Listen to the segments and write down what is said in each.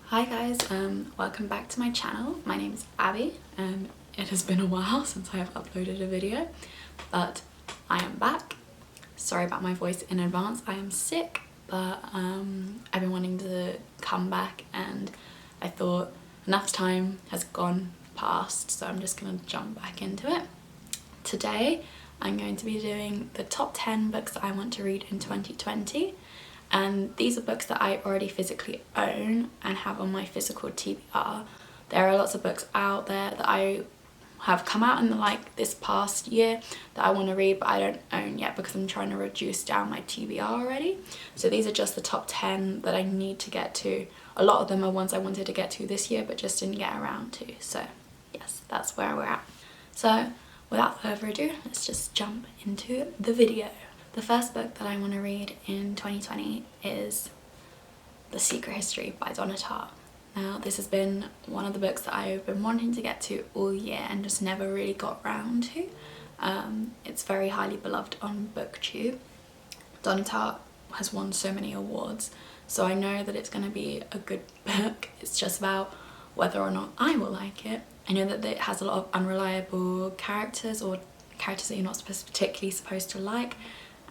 Hi guys, welcome back to my channel. My name is Abby and it has been a while since I have uploaded a video, but I am back. Sorry about my voice in advance. I am sick, but I've been wanting to come back and I thought enough time has gone past, so I'm just gonna jump back into it. Today I'm going to be doing the top 10 books that I want to read in 2020. And these are books that I already physically own and have on my physical TBR. There are lots of books out there that I have come out in this past year that I want to read, but I don't own yet because I'm trying to reduce down my TBR already. So these are just the top 10 that I need to get to. A lot of them are ones I wanted to get to this year but just didn't get around to. So yes, that's where we're at. So without further ado, let's just jump into the video. The first book that I want to read in 2020 is The Secret History by Donna Tartt. Now, this has been one of the books that I've been wanting to get to all year and just never really got round to. It's very highly beloved on BookTube. Donna Tartt has won so many awards, so I know that it's going to be a good book. It's just about whether or not I will like it. I know that it has a lot of unreliable characters or characters that you're not particularly supposed to like.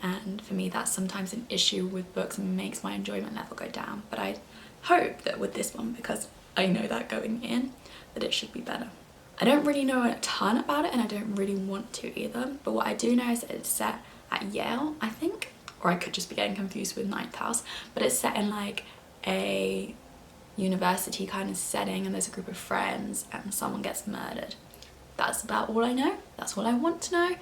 And for me that's sometimes an issue with books and makes my enjoyment level go down, but I hope that with this one, because I know that going in, that it should be better. I don't really know a ton about it and I don't really want to either, but what I do know is that it's set at Yale, I think, or I could just be getting confused with Ninth House, but it's set in like a university kind of setting and there's a group of friends and someone gets murdered. That's about all I know, that's all I want to know.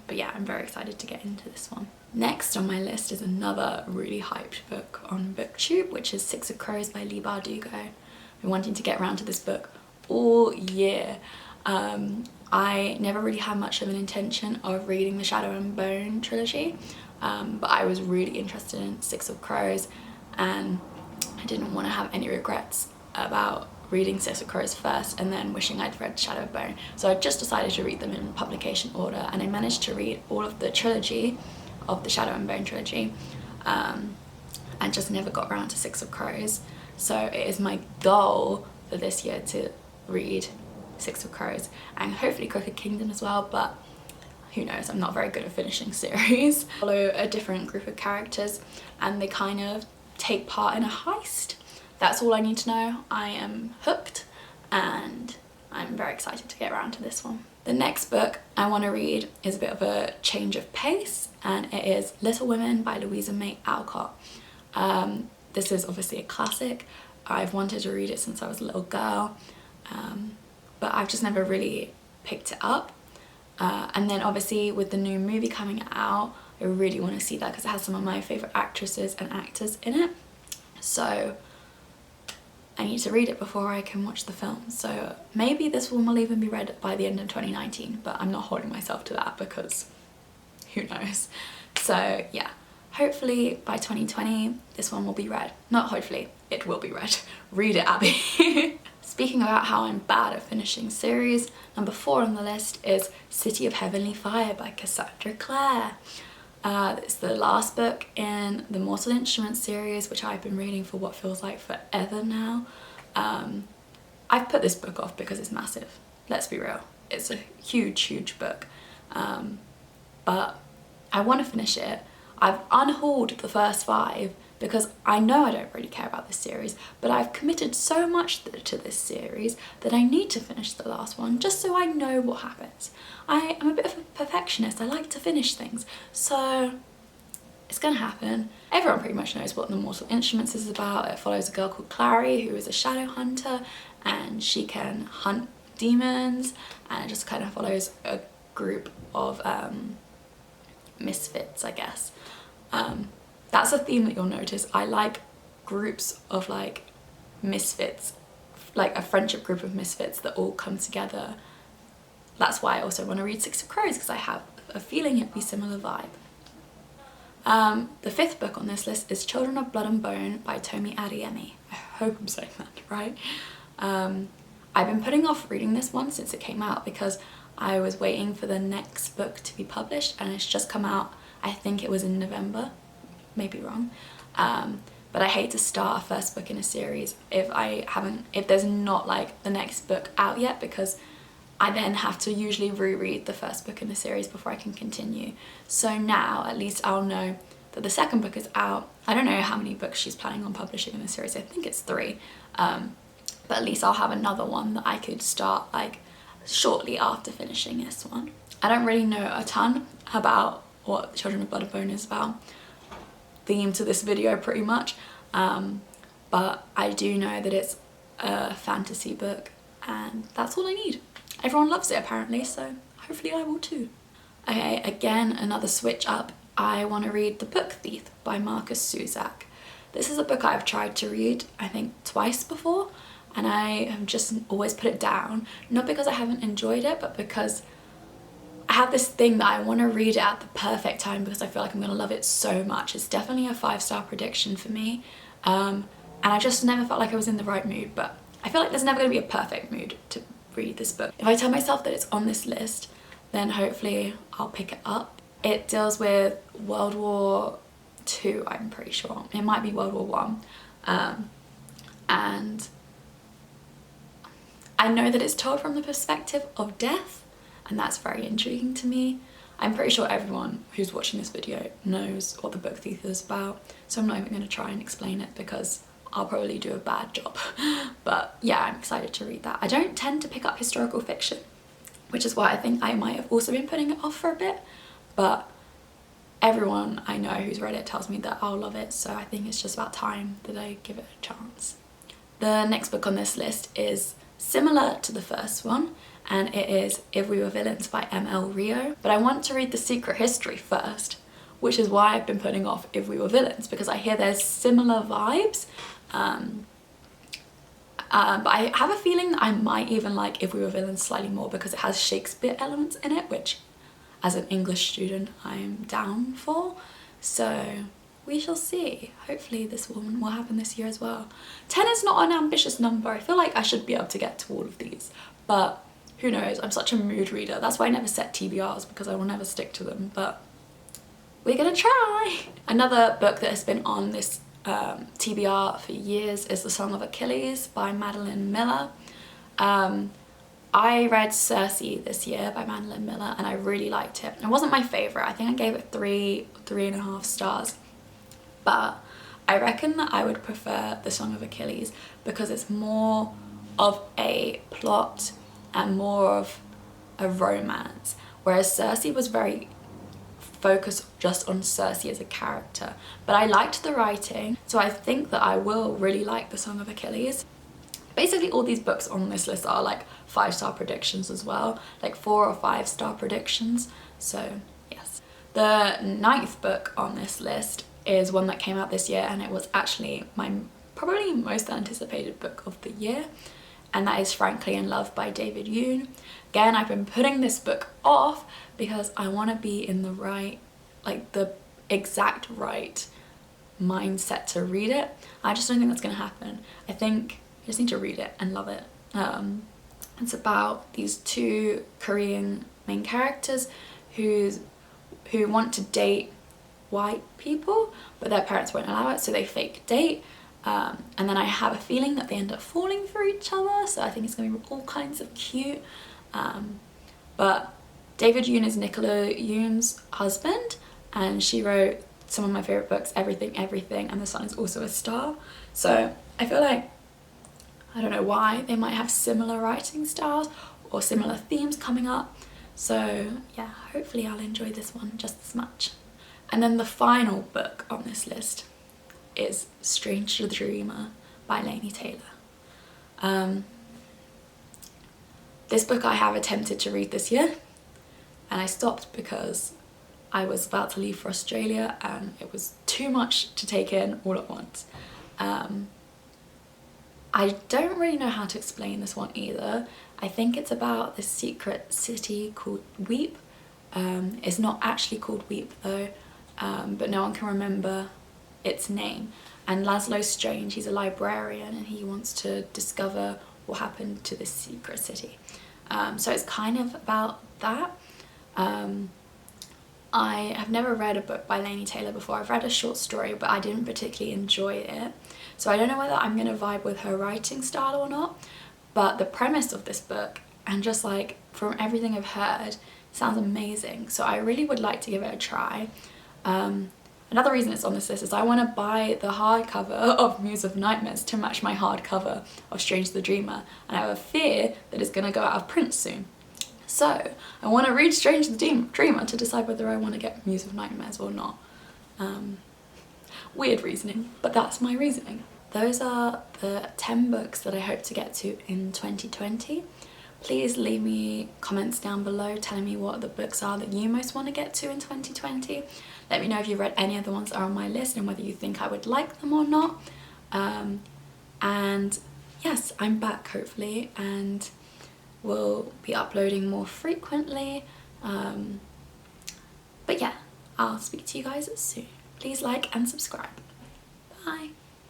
But yeah, I'm very excited to get into this one. Next on my list is another really hyped book on BookTube, which is Six of Crows by Leigh Bardugo. I've been wanting to get around to this book all year. I never really had much of an intention of reading the Shadow and Bone trilogy, but I was really interested in Six of Crows and I didn't want to have any regrets about reading Six of Crows first and then wishing I'd read Shadow and Bone. So I just decided to read them in publication order and I managed to read all of the trilogy of the Shadow and Bone trilogy and just never got around to Six of Crows. So it is my goal for this year to read Six of Crows and hopefully Crooked Kingdom as well, but who knows, I'm not very good at finishing series. Follow a different group of characters and they kind of take part in a heist. That's all I need to know. I am hooked and I'm very excited to get around to this one. The next book I want to read is a bit of a change of pace and it is Little Women by Louisa May Alcott. This is obviously a classic. I've wanted to read it since I was a little girl, but I've just never really picked it up. And then obviously with the new movie coming out, I really want to see that because it has some of my favourite actresses and actors in it. So I need to read it before I can watch the film, so maybe this one will even be read by the end of 2019, but I'm not holding myself to that because who knows. So yeah, hopefully by 2020 this one will be read. Not hopefully, it will be read. Read it, Abby. Speaking about how I'm bad at finishing series, number 4 on the list is City of Heavenly Fire by Cassandra Clare. It's the last book in the Mortal Instruments series, which I've been reading for what feels like forever now. I've put this book off because it's massive, let's be real. It's a huge book, but I want to finish it. I've unhauled the first 5 because I know I don't really care about this series, but I've committed so much to this series that I need to finish the last one just so I know what happens. I am a bit of a perfectionist, I like to finish things, so it's gonna happen. Everyone pretty much knows what the Mortal Instruments is about. It follows a girl called Clary who is a shadow hunter and she can hunt demons, and it just kind of follows a group of misfits, I guess. That's a theme that you'll notice. I like groups of like misfits, like a friendship group of misfits that all come together. That's why I also want to read Six of Crows, because I have a feeling it'd be similar vibe. The 5th book on this list is Children of Blood and Bone by Tomi Adeyemi. I hope I'm saying that right. I've been putting off reading this one since it came out because I was waiting for the next book to be published and it's just come out. I think it was in November, maybe wrong. but I hate to start a first book in a series if there's not like the next book out yet, because I then have to usually reread the first book in the series before I can continue. So now at least I'll know that the second book is out. I don't know how many books she's planning on publishing in the series. I think it's 3. But at least I'll have another one that I could start like shortly after finishing this one. I don't really know a ton about what Children of Blood and Bone is about. Theme to this video pretty much. But I do know that it's a fantasy book, and that's all I need. Everyone loves it apparently, so hopefully I will too. Okay, again, another switch up. I want to read The Book Thief by Marcus Zusak. This is a book I've tried to read, I think, twice before, and I have just always put it down. Not because I haven't enjoyed it, but because I have this thing that I want to read it at the perfect time because I feel like I'm going to love it so much. It's definitely a 5-star prediction for me. And I just never felt like I was in the right mood, but I feel like there's never going to be a perfect mood to read this book. If I tell myself that it's on this list, then hopefully I'll pick it up. It deals with World War II, I'm pretty sure. It might be World War I. And I know that it's told from the perspective of death, and that's very intriguing to me. I'm pretty sure everyone who's watching this video knows what The Book Thief is about, so I'm not even going to try and explain it because I'll probably do a bad job. But yeah, I'm excited to read that. I don't tend to pick up historical fiction, which is why I think I might have also been putting it off for a bit, but everyone I know who's read it tells me that I'll love it, so I think it's just about time that I give it a chance. The next book on this list is similar to the first one, and it is If We Were Villains by M.L. Rio, but I want to read The Secret History first, which is why I've been putting off If We Were Villains, because I hear there's similar vibes, but I have a feeling that I might even like If We Were Villains slightly more because it has Shakespeare elements in it, which as an English student I'm down for, so we shall see. Hopefully this one will happen this year as well. 10 is not an ambitious number. I feel like I should be able to get to all of these, but who knows? I'm such a mood reader. That's why I never set TBRs, because I will never stick to them, but we're gonna try. Another book that has been on this TBR for years is The Song of Achilles by Madeline Miller. I read Circe this year by Madeline Miller and I really liked it. It wasn't my favourite. I think I gave it 3.5 stars. But I reckon that I would prefer The Song of Achilles because it's more of a plot and more of a romance. Whereas Circe was very focused just on Circe as a character. But I liked the writing, so I think that I will really like The Song of Achilles. Basically all these books on this list are like 5-star predictions as well, like 4 or 5-star predictions, so yes. The 9th book on this list is one that came out this year, and it was actually my probably most anticipated book of the year, and that is Frankly in Love by David Yoon. Again, I've been putting this book off because I want to be in the right, like the exact right mindset to read it. I just don't think that's going to happen. I think I just need to read it and love it. It's about these 2 Korean main characters who want to date white people, but their parents won't allow it, so they fake date. And then I have a feeling that they end up falling for each other, so I think it's going to be all kinds of cute. But David Yoon is Nicola Yoon's husband, and she wrote some of my favourite books, Everything, Everything, and The Sun is also a Star. So I feel like, I don't know why, they might have similar writing styles or similar themes coming up. So yeah, hopefully I'll enjoy this one just as much. And then the final book on this list is Strange the Dreamer by Laini Taylor. This book I have attempted to read this year, and I stopped because I was about to leave for Australia and it was too much to take in all at once. I don't really know how to explain this one either. I think it's about this secret city called Weep. It's not actually called Weep though, but no one can remember its name. And Laszlo's strange, he's a librarian and he wants to discover what happened to this secret city. So it's kind of about that. I have never read a book by Laini Taylor before. I've read a short story, but I didn't particularly enjoy it. So I don't know whether I'm going to vibe with her writing style or not, but the premise of this book, and just like from everything I've heard, sounds amazing. So I really would like to give it a try. Another reason it's on this list is I want to buy the hardcover of Muse of Nightmares to match my hardcover of Strange the Dreamer, and I have a fear that it's going to go out of print soon. So I want to read Strange the Dreamer to decide whether I want to get Muse of Nightmares or not. Weird reasoning, but that's my reasoning. Those are the 10 books that I hope to get to in 2020. Please leave me comments down below telling me what the books are that you most want to get to in 2020. Let me know if you've read any of the ones that are on my list and whether you think I would like them or not. And yes, I'm back hopefully, and will be uploading more frequently. But yeah, I'll speak to you guys soon. Please like and subscribe. Bye.